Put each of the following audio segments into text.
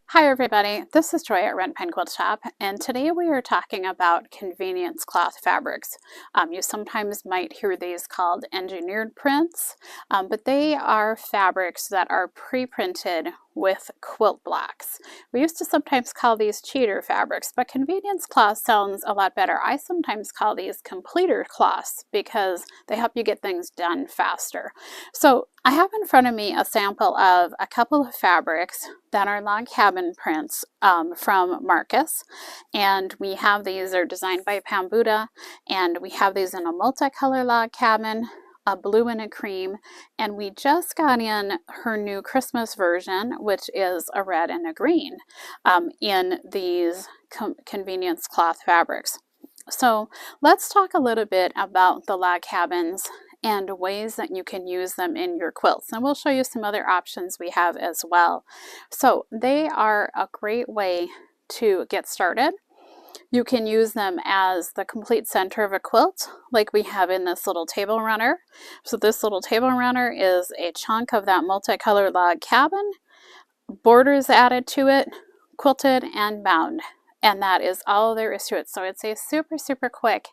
Hi everybody, this is Joy at Red Pine Quilt Shop, and today we are talking about convenience cloth fabrics. You sometimes might hear these called engineered prints, but they are fabrics that are pre-printed with quilt blocks. We used to sometimes call these cheater fabrics, but convenience cloth sounds a lot better. I sometimes call these completer cloths because they help you get things done faster. So I have in front of me a sample of a couple of fabrics that are log cabin prints from Marcus, and we have these are designed by Pam Buddha, and we have these in a multicolor log cabin, a blue and a cream, and we just got in her new Christmas version, which is a red and a green in these convenience cloth fabrics. So let's talk a little bit about the log cabins and ways that you can use them in your quilts. And we'll show you some other options we have as well. So they are a great way to get started. You can use them as the complete center of a quilt, like we have in this little table runner. So this little table runner is a chunk of that multicolored log cabin, borders added to it, quilted and bound. And that is all there is to it. So it's a super quick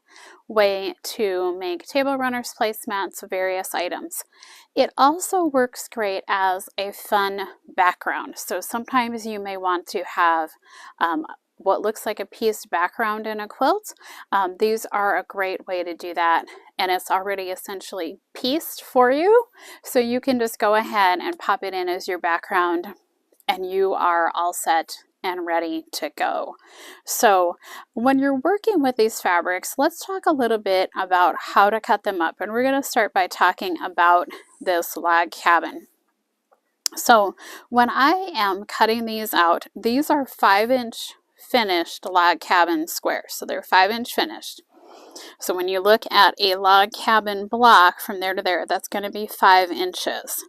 way to make table runners, placemats, various items. It also works great as a fun background. So sometimes you may want to have what looks like a pieced background in a quilt. These are a great way to do that, and it's already essentially pieced for you. So you can just go ahead and pop it in as your background, and you are all set and ready to go. So when you're working with these fabrics, let's talk a little bit about how to cut them up. And we're going to start by talking about this log cabin. So when I am cutting these out, these are 5-inch finished log cabin squares. So they're 5-inch finished. So when you look at a log cabin block from there to there, that's going to be 5 inches.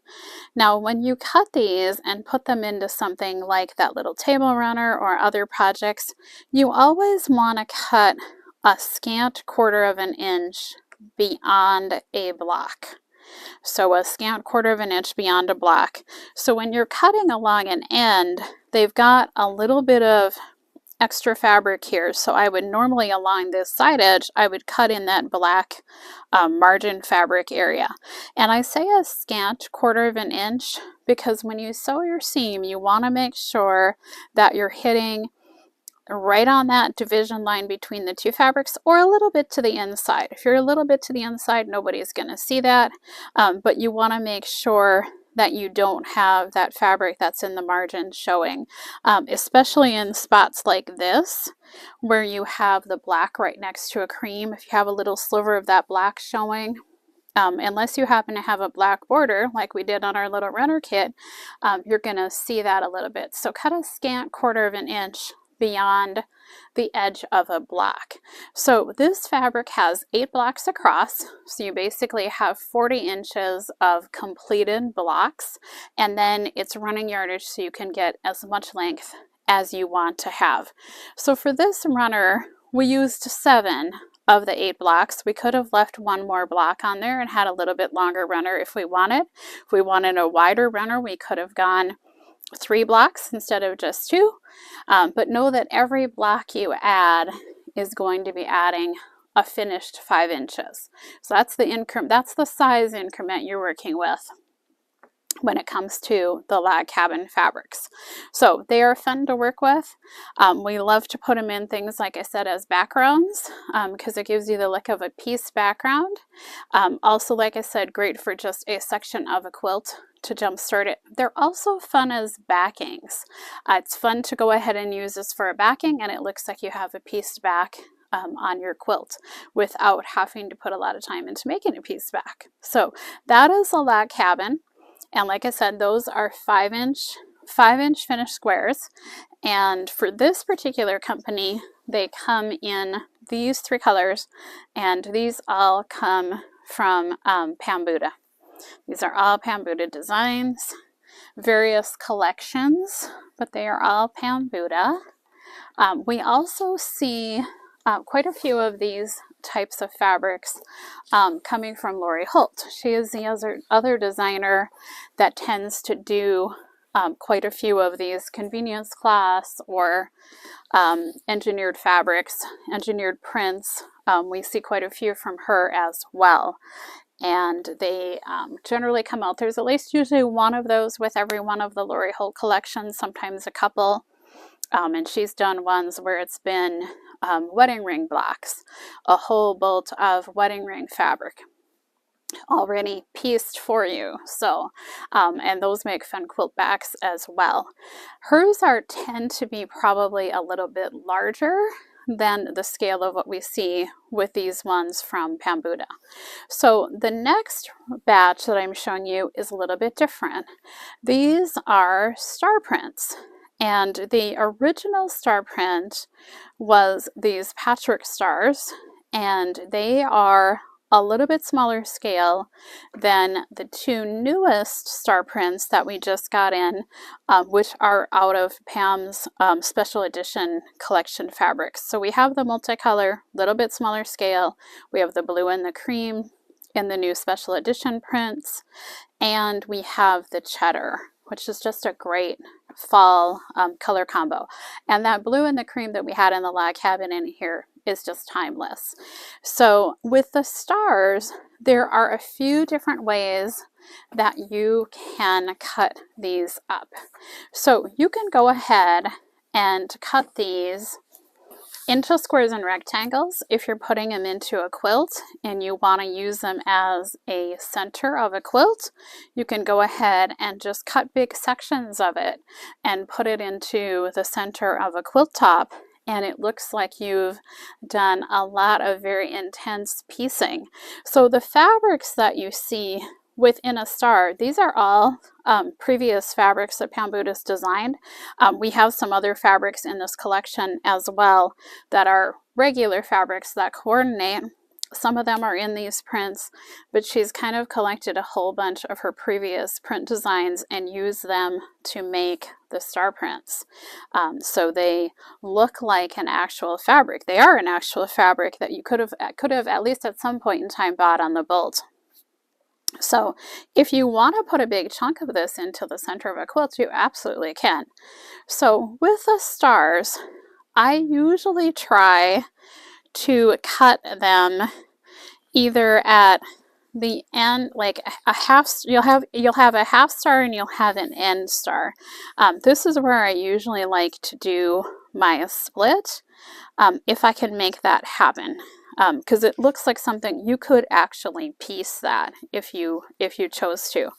Now, when you cut these and put them into something like that little table runner or other projects, you always want to cut a scant 1/4 of an inch beyond a block. So a scant 1/4 of an inch beyond a block. So when you're cutting along an end, they've got a little bit of extra fabric here. So I would normally along this side edge, I would cut in that black margin fabric area. And I say a scant 1/4 of an inch because when you sew your seam, you want to make sure that you're hitting right on that division line between the two fabrics, or a little bit to the inside. If you're a little bit to the inside, nobody's going to see that, but you want to make sure that you don't have that fabric that's in the margin showing, especially in spots like this where you have the black right next to a cream. If you have a little sliver of that black showing, unless you happen to have a black border like we did on our little runner kit, you're going to see that a little bit. So cut a scant 1/4 of an inch beyond the edge of a block. So this fabric has 8 blocks across, so you basically have 40 inches of completed blocks, and then it's running yardage so you can get as much length as you want to have. So for this runner, we used 7 of the 8 blocks. We could have left 1 more block on there and had a little bit longer runner if we wanted. If we wanted a wider runner, we could have gone 3 blocks instead of just 2, but know that every block you add is going to be adding a finished 5 inches. So that's the size increment you're working with when it comes to the log cabin fabrics. So they are fun to work with. We love to put them in things, like I said, as backgrounds because it gives you the look of a piece background. Also, like I said, great for just a section of a quilt to jumpstart it. They're also fun as backings. It's fun to go ahead and use this for a backing, and it looks like you have a pieced back on your quilt without having to put a lot of time into making a piece back. So that is a log cabin. And like I said, those are 5-inch finished squares. And for this particular company, they come in these 3 colors, and these all come from Pam Buddha. These are all Pam Buddha designs, various collections, but they are all Pam Buddha. We also see quite a few of these types of fabrics coming from Lori Holt. She is the other designer that tends to do quite a few of these convenience cloths or engineered fabrics, engineered prints. We see quite a few from her as well. And they generally come out. There's at least usually one of those with every one of the Lori Holt collections, sometimes a couple. And she's done ones where it's been wedding ring blocks, a whole bolt of wedding ring fabric already pieced for you. So and those make fun quilt backs as well. Hers tend to be probably a little bit larger than the scale of what we see with these ones from Pam Buddha. So the next batch that I'm showing you is a little bit different. These are star prints, and the original star print was these patchwork stars, and they are a little bit smaller scale than the two newest star prints that we just got in, which are out of Pam's special edition collection fabrics. So we have the multicolor, little bit smaller scale. We have the blue and the cream in the new special edition prints, and we have the cheddar, which is just a great fall color combo. And that blue and the cream that we had in the log cabin in here is just timeless. So with the stars, there are a few different ways that you can cut these up. So you can go ahead and cut these into squares and rectangles if you're putting them into a quilt and you want to use them as a center of a quilt. You can go ahead and just cut big sections of it and put it into the center of a quilt top, and it looks like you've done a lot of very intense piecing. So the fabrics that you see within a star, these are all previous fabrics that Pam Buddha's designed. We have some other fabrics in this collection as well that are regular fabrics that coordinate. Some of them are in these prints, but she's kind of collected a whole bunch of her previous print designs and used them to make the star prints. So they look like an actual fabric. They are an actual fabric that you could have at least at some point in time bought on the bolt. So if you want to put a big chunk of this into the center of a quilt, you absolutely can. So with the stars, I usually try to cut them either at the end, like a half. You'll have a half star and you'll have an end star. This is where I usually like to do my split, if I can make that happen. Because it looks like something you could actually piece that if you chose to.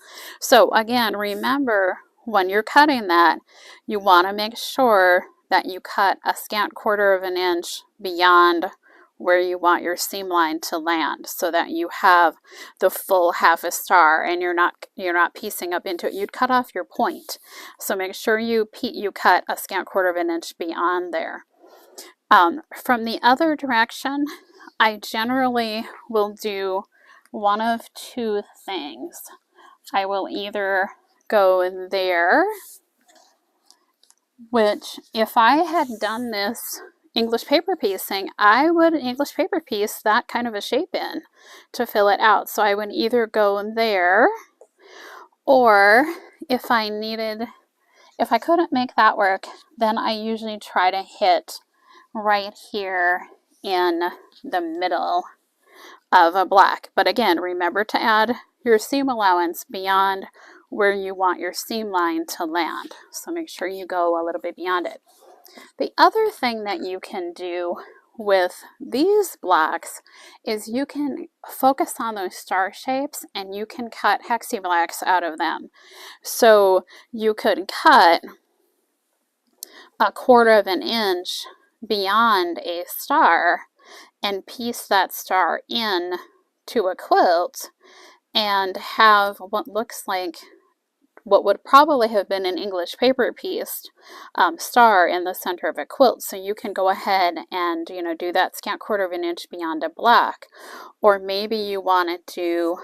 So again, remember when you're cutting that, you want to make sure that you cut a scant 1/4 of an inch beyond where you want your seam line to land, so that you have the full half a star and you're not piecing up into it. You'd cut off your point. So make sure you cut a scant 1/4 of an inch beyond there. From the other direction, I generally will do one of two things. I will either go there, which if I had done this English paper piecing, I would English paper piece that kind of a shape in to fill it out. So I would either go there, or if I couldn't make that work, then I usually try to hit right here in the middle of a block. But again, remember to add your seam allowance beyond where you want your seam line to land. So make sure you go a little bit beyond it. The other thing that you can do with these blocks is you can focus on those star shapes and you can cut hexie blocks out of them. So you could cut a 1/4 of an inch beyond a star and piece that star in to a quilt and have what looks like what would probably have been an English paper pieced star in the center of a quilt. So you can go ahead and do that scant 1/4 of an inch beyond a block, or maybe you want to do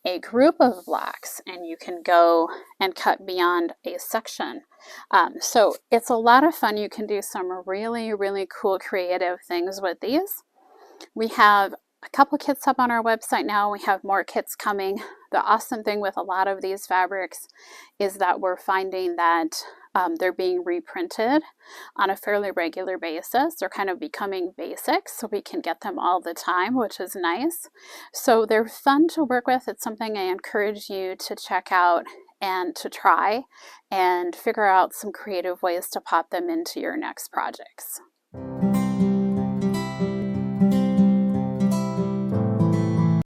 a group of blocks and you can go and cut beyond a section. So it's a lot of fun. You can do some really, really cool creative things with these. We have a couple kits up on our website now. We have more kits coming. The awesome thing with a lot of these fabrics is that we're finding that they're being reprinted on a fairly regular basis. They're kind of becoming basics, so we can get them all the time, which is nice. So they're fun to work with. It's something I encourage you to check out and to try and figure out some creative ways to pop them into your next projects.